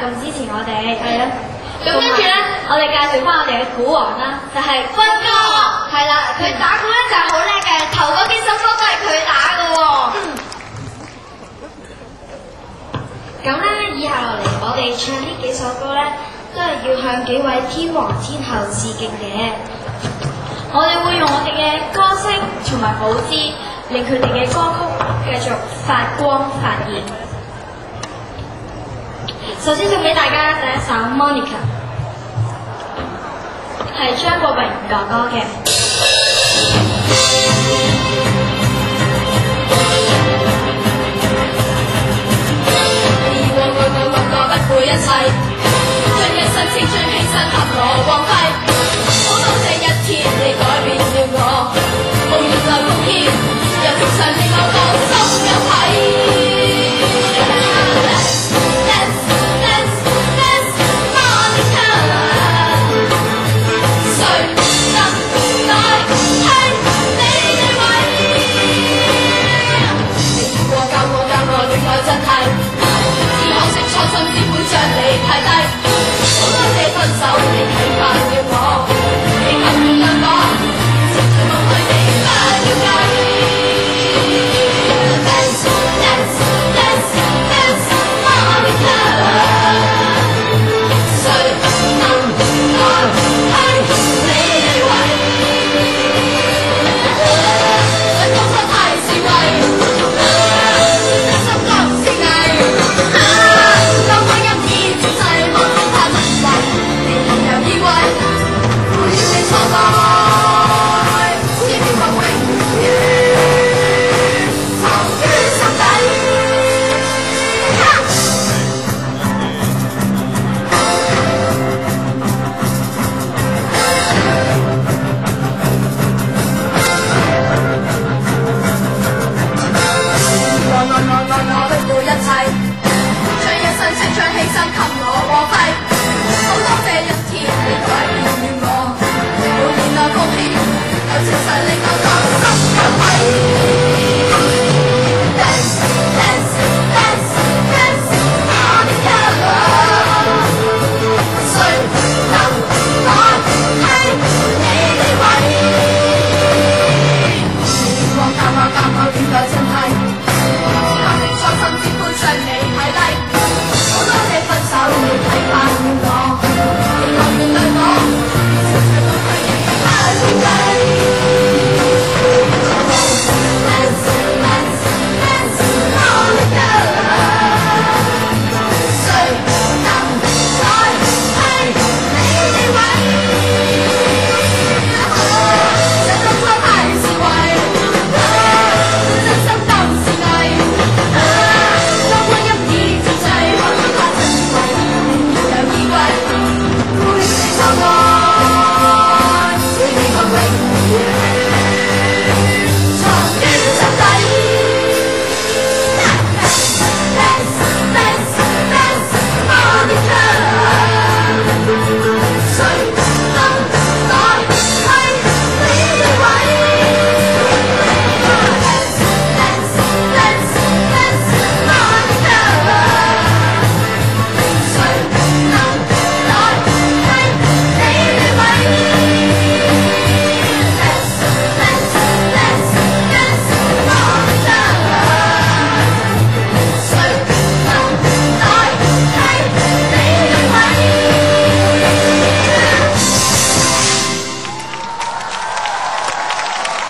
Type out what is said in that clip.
咁支持我哋。係咯。咁跟住咧，我哋介紹翻我哋嘅鼓王啦，就係軍哥。係啦，佢打鼓咧就係好叻嘅，頭嗰幾首歌都係佢打嘅喎。咁咧，以下落嚟我哋唱呢幾首歌咧，都係要向幾位天王天后致敬嘅。我哋會用我哋嘅歌聲同埋舞姿，令佢哋嘅歌曲繼續發光發熱。首先送俾大家第一首《Monica》，係張國榮哥哥嘅。以往愛不悔一切，將一生青春犧牲給我光輝。